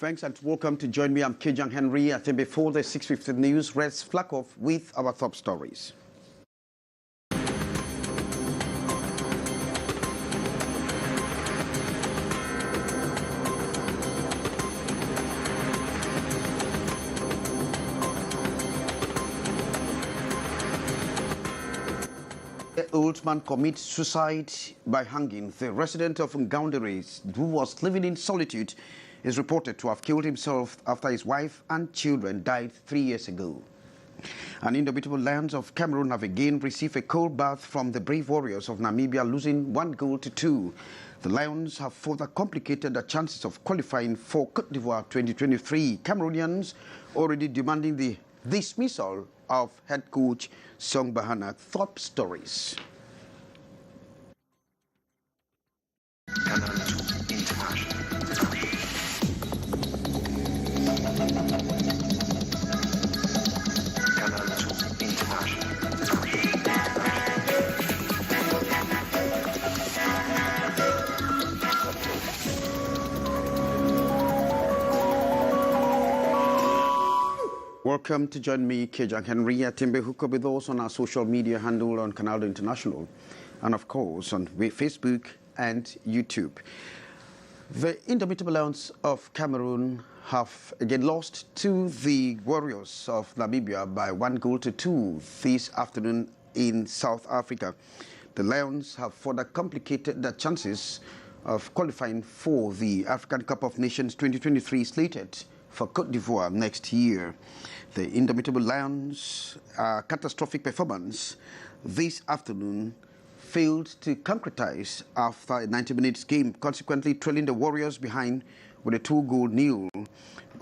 Thanks and welcome to join me. I'm Kejang Henry. I think before the 6:50 news, let's flag off with our top stories. An old man commits suicide by hanging. The resident of Ngaoundéré, who was living in solitude, is reported to have killed himself after his wife and children died 3 years ago. And indomitable lions of Cameroon have again received a cold bath from the brave warriors of Namibia, losing 1-2. The Lions have further complicated the chances of qualifying for Côte d'Ivoire 2023. Cameroonians already demanding the dismissal of head coach Song Bahana. Top stories. Welcome to join me, Kejang Henry. Timbe hook up with us on our social media handle on Canal International, and of course on Facebook and YouTube. The indomitable lions of Cameroon have again lost to the warriors of Namibia by 1-2 this afternoon in South Africa. The Lions have further complicated the chances of qualifying for the African Cup of Nations 2023 slated for Côte d'Ivoire next year. The indomitable Lions' catastrophic performance this afternoon failed to concretize after a 90-minute game, consequently trailing the Warriors behind with a 2-goal nil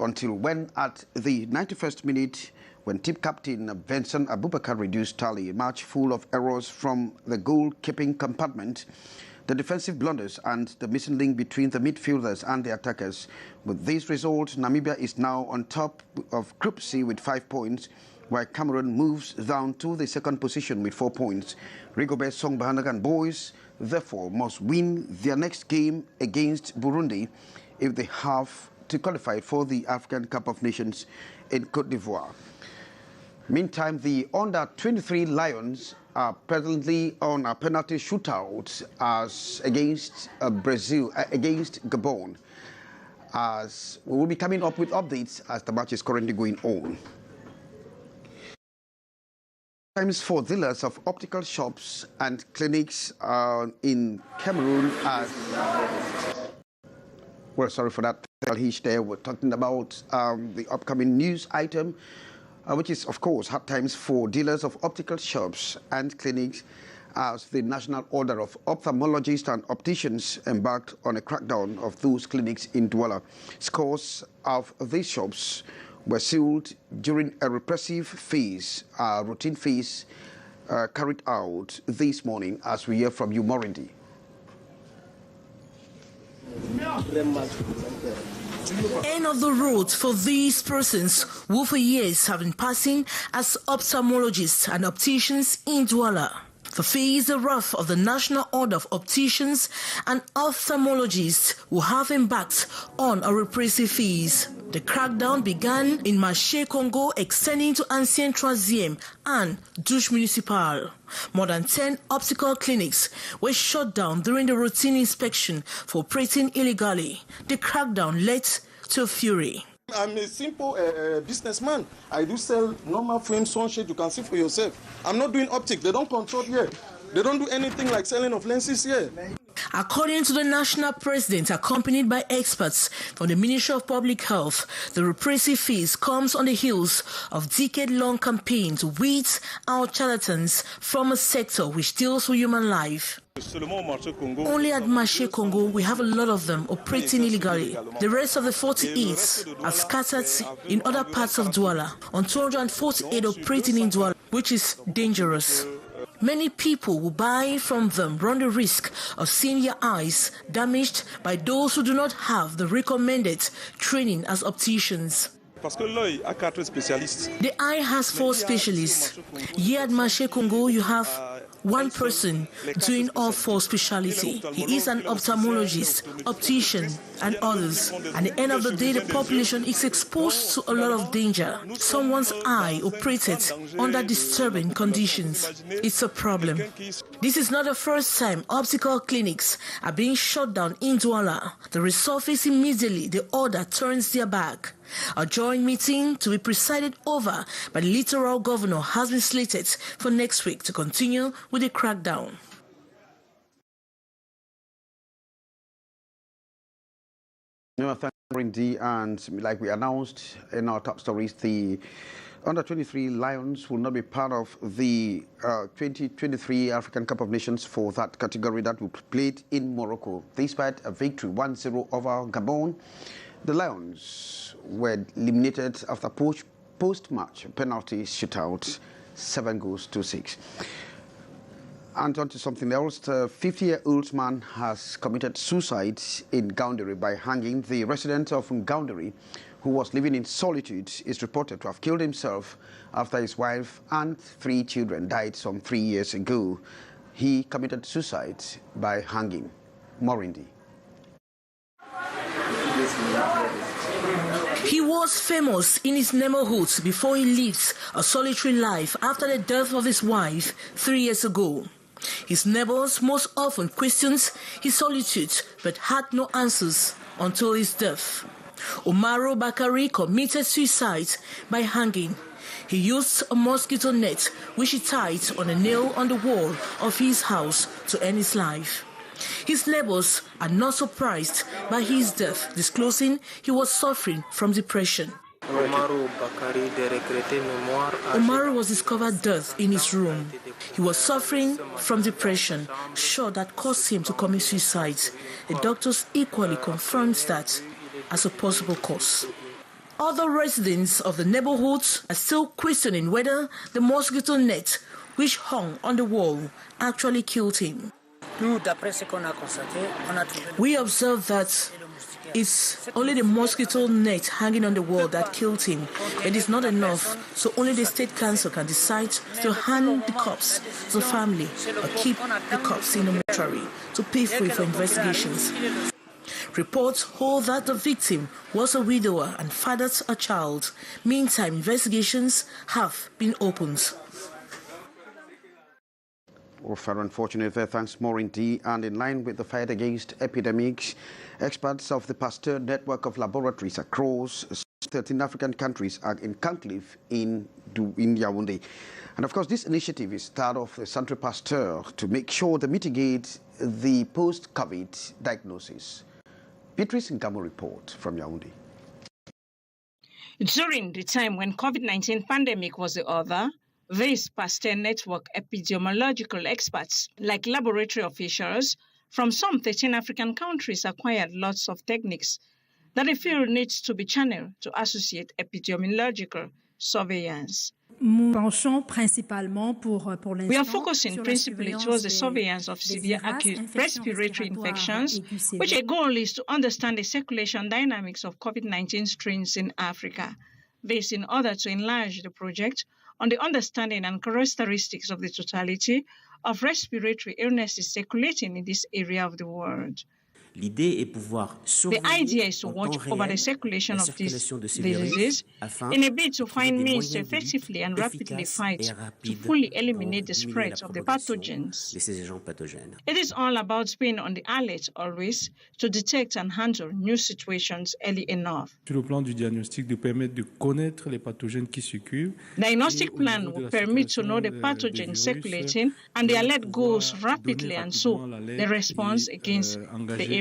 until when at the 91st minute, when team captain Vincent Abubakar reduced tally, a match full of errors from the goalkeeping compartment, the defensive blunders and the missing link between the midfielders and the attackers. With this result, Namibia is now on top of Group C with 5 points, while Cameroon moves down to the second position with 4 points. Rigobert Song Bahanagan boys, therefore, must win their next game against Burundi if they have to qualify for the African Cup of Nations in Côte d'Ivoire. Meantime, the under-23 Lions are presently on a penalty shootout as against Brazil, against Gabon, as we will be coming up with updates as the match is currently going on. Times for dealers of optical shops and clinics in Cameroon as well, sorry for that hitch there. We're talking about the upcoming news item, which is, of course, hard times for dealers of optical shops and clinics as the National Order of Ophthalmologists and Opticians embarked on a crackdown of those clinics in Douala. Scores of these shops were sealed during a repressive phase, routine phase carried out this morning, as we hear from you, Morindi. End of the road for these persons who for years have been passing as ophthalmologists and opticians in Douala. The phase the wrath of the National Order of Opticians and Ophthalmologists who have embarked on a repressive phase. The crackdown began in Marché Congo, extending to Ancien Troisième and Douche Municipal. More than 10 optical clinics were shut down during the routine inspection for operating illegally. The crackdown led to fury. I'm a simple businessman. I do sell normal frame sunshade. You can see for yourself. I'm not doing optics. They don't control here. They don't do anything like selling of lenses here. According to the national president, accompanied by experts from the Ministry of Public Health, the repressive phase comes on the heels of decade-long campaign to weed out charlatans from a sector which deals with human life. Only at Marché Congo, we have a lot of them operating illegally. The rest of the 48 are scattered in other parts of Douala, on 248 operating in Douala, which is dangerous. Many people who buy from them run the risk of seeing their eyes damaged by those who do not have the recommended training as opticians. The eye has 4 specialists. Here at Marché Congo, you have one person doing all 4 specialty. He is an ophthalmologist, optician, and others. At the end of the day, the population is exposed to a lot of danger. Someone's eye operated under disturbing conditions. It's a problem. This is not the first time optical clinics are being shut down in Douala. The resurface immediately the order turns their back. A joint meeting to be presided over by the littoral governor has been slated for next week to continue with the crackdown. Thank you, Indy. And like we announced in our top stories, the under-23 Lions will not be part of the 2023 African Cup of Nations for that category that will be played in Morocco. Despite a victory 1-0 over Gabon, the Lions were eliminated after post-match penalty shootout, 7-6. And on to something else, the 50-year-old man has committed suicide in Ngaoundéré by hanging. The resident of Ngaoundéré, who was living in solitude, is reported to have killed himself after his wife and 3 children died some 3 years ago. He committed suicide by hanging. Morindi. He was famous in his neighborhood before he lived a solitary life after the death of his wife 3 years ago. His neighbors most often questioned his solitude but had no answers until his death. Umaru Bakari committed suicide by hanging. He used a mosquito net which he tied on a nail on the wall of his house to end his life. His neighbors are not surprised by his death, disclosing he was suffering from depression. Umaru was discovered dead in his room. He was suffering from depression, sure that caused him to commit suicide. The doctors equally confirmed that as a possible cause. Other residents of the neighborhood are still questioning whether the mosquito net which hung on the wall actually killed him. We observed that it's only the mosquito net hanging on the wall that killed him. It is not enough, so only the state council can decide to hand the corpse to the family or keep the corpse in the mortuary to pay for investigations. Reports hold that the victim was a widower and fathered a child. Meantime, investigations have been opened. Very unfortunate there. Thanks, Morindi. And in line with the fight against epidemics, experts of the Pasteur network of laboratories across 13 African countries are in conclave in Yaoundé. And of course, this initiative is part of the Centre Pasteur to make sure they mitigate the post-COVID diagnosis. Beatrice Ngamo report from Yaoundé. During the time when COVID-19 pandemic was the order, these Pasteur network epidemiological experts, like laboratory officials from some 13 African countries, acquired lots of techniques that they feel needs to be channeled to associate epidemiological surveillance. We are focusing principally towards the surveillance of severe acute respiratory infections, which a goal is to understand the circulation dynamics of COVID-19 strains in Africa. This in order to enlarge the project on the understanding and characteristics of the totality of respiratory illnesses circulating in this area of the world. The idea is to watch over the circulation of these diseases in a bid to find means to effectively and rapidly fight to fully eliminate the spread of the pathogens. It is all about being on the alert always to detect and handle new situations early enough. Diagnostic plan will permit to know the pathogens circulating and the alert goes rapidly and so the response against the illness.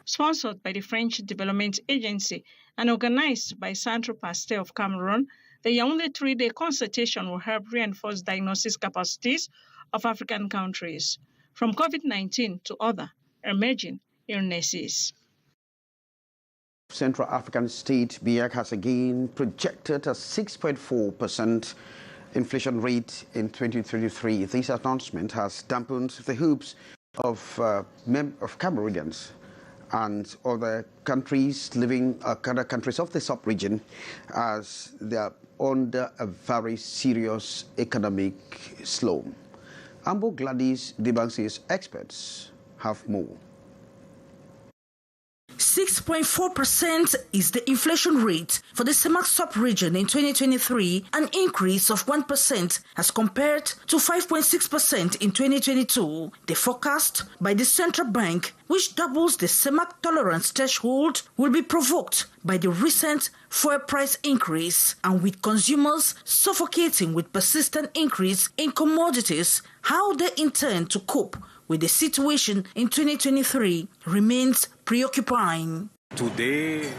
Sponsored by the French Development Agency and organized by Centre Pasteur of Cameroon, the Yaoundé 3-day consultation will help reinforce diagnosis capacities of African countries, from COVID-19 to other emerging illnesses. Central African State BIAC has again projected a 6.4% inflation rate in 2023. This announcement has dampened the hopes of Cameroonians and other countries living other countries of the sub-region as they are under a very serious economic slump. Ambo Gladys Dibansi's experts have more. 6.4% is the inflation rate for the CEMAC sub-region in 2023, an increase of 1% as compared to 5.6% in 2022. The forecast by the central bank, which doubles the CEMAC tolerance threshold, will be provoked by the recent fuel price increase, and with consumers suffocating with persistent increase in commodities, how they intend to cope with the situation in 2023 remains preoccupying. Today,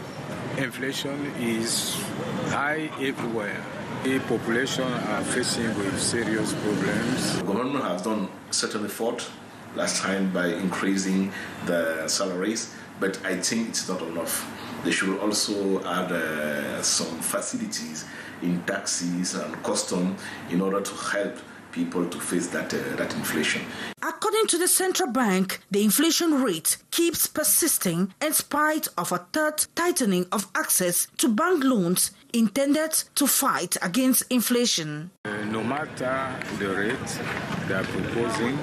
inflation is high everywhere. The population are facing with serious problems. The government has done certain effort last time by increasing the salaries, but I think it's not enough. They should also add some facilities in taxes and custom in order to help people to face that inflation. According to the central bank, the inflation rate keeps persisting in spite of a third tightening of access to bank loans intended to fight against inflation. No matter the rate they are proposing,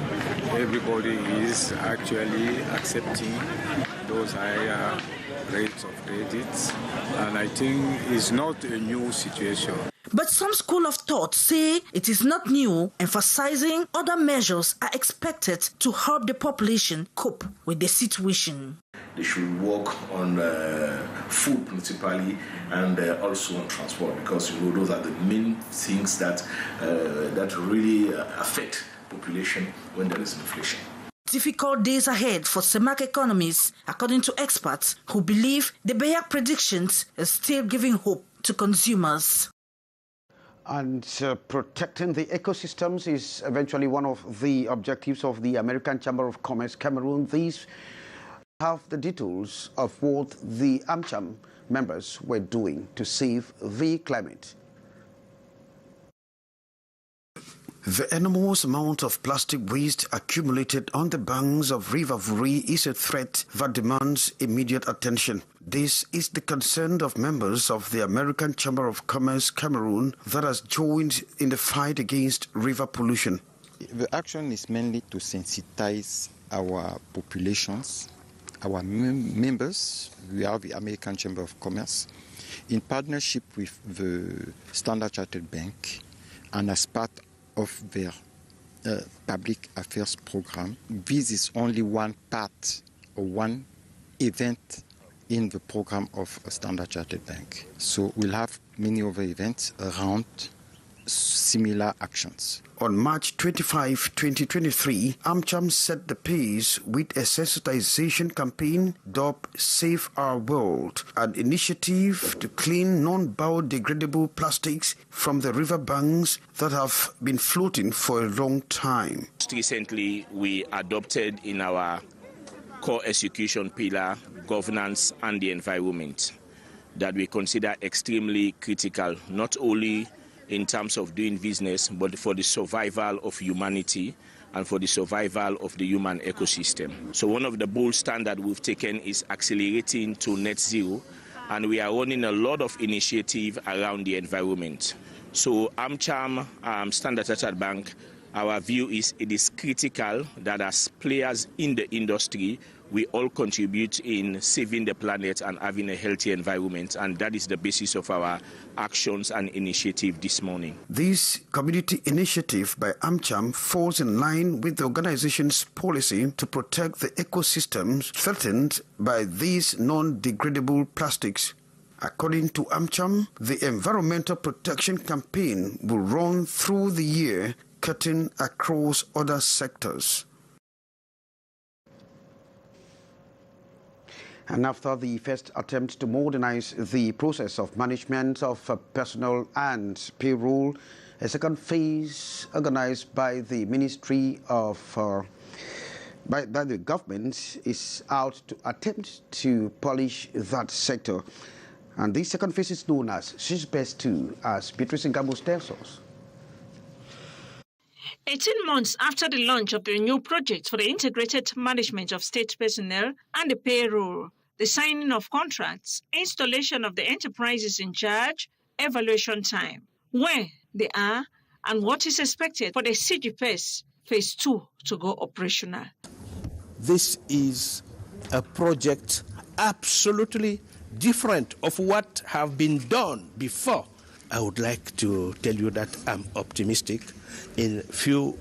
everybody is actually accepting those higher rates of credit, and I think it's not a new situation. But some school of thought say it is not new, emphasizing other measures are expected to help the population cope with the situation. They should work on food principally and also on transport, because those are the main things that really affect population when there is inflation. Difficult days ahead for CEMAC economies, according to experts who believe the BEAC predictions are still giving hope to consumers. And protecting the ecosystems is eventually one of the objectives of the American Chamber of Commerce Cameroon. These have the details of what the AmCham members were doing to save the climate. The enormous amount of plastic waste accumulated on the banks of River Vuri is a threat that demands immediate attention. This is the concern of members of the American Chamber of Commerce Cameroon that has joined in the fight against river pollution. The action is mainly to sensitize our populations, our members. We are the American Chamber of Commerce in partnership with the Standard Chartered Bank and as part of their public affairs program. This is only one part or one event in the program of Standard Chartered Bank. So we'll have many other events around similar actions. On March 25, 2023, AmCham set the pace with a sensitization campaign dubbed Save Our World, an initiative to clean non-biodegradable plastics from the river banks that have been floating for a long time. Recently, we adopted in our core execution pillar, governance and the environment, that we consider extremely critical, not only in terms of doing business, but for the survival of humanity and for the survival of the human ecosystem. So one of the bold standards we've taken is accelerating to net zero, and we are running a lot of initiative around the environment. So AmCham, Standard Chartered Bank, our view is it is critical that as players in the industry, we all contribute in saving the planet and having a healthy environment, and that is the basis of our actions and initiative this morning. This community initiative by AmCham falls in line with the organization's policy to protect the ecosystems threatened by these non-degradable plastics. According to AmCham, the environmental protection campaign will run through the year, cutting across other sectors. And after the first attempt to modernize the process of management of personnel and payroll, a second phase organized by the Ministry of by the government is out to attempt to polish that sector. And this second phase is known as SOCIETE 2, as Beatrice Ngambos tells us. 18 months after the launch of the new project for the integrated management of state personnel and the payroll, the signing of contracts, installation of the enterprises in charge, evaluation time, where they are, and what is expected for the CGPS Phase 2 to go operational. This is a project absolutely different of what have been done before. I would like to tell you that I'm optimistic. In few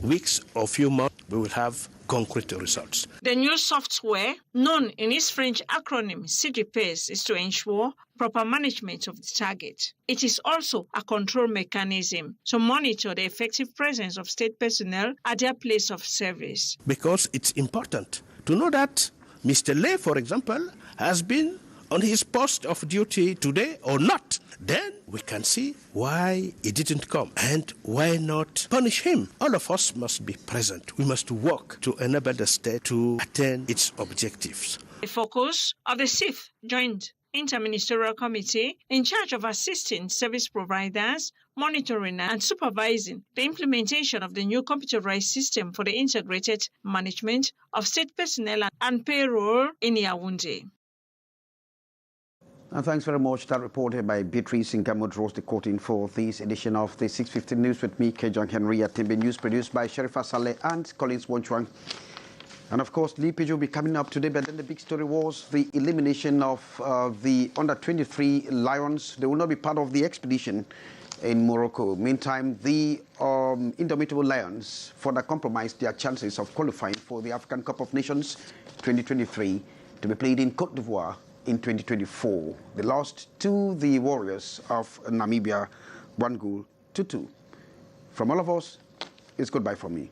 weeks or few months, we will have concrete results. The new software, known in its French acronym CDPS, is to ensure proper management of the target. It is also a control mechanism to monitor the effective presence of state personnel at their place of service. Because it's important to know that Mr. Lay, for example, has been on his post of duty today or not. Then we can see why he didn't come and why not punish him. All of us must be present. We must work to enable the state to attain its objectives. The focus of the 6th Joint Interministerial Committee in charge of assisting service providers, monitoring and supervising the implementation of the new computerized system for the integrated management of state personnel and payroll in Yaoundé. And thanks very much. That report here by Beatrice Ngamo draws the curtain for this edition of the 6:50 News with me, Kejang Henry Atimbe. News produced by Sherifa Saleh and Collins Wonchuang. And of course, Lee Page will be coming up today, but then the big story was the elimination of the under-23 Lions. They will not be part of the expedition in Morocco. Meantime, the indomitable Lions further compromised their chances of qualifying for the African Cup of Nations 2023 to be played in Côte d'Ivoire in 2024. They lost to the Warriors of Namibia, 1 goal to 2. From all of us, it's goodbye from me.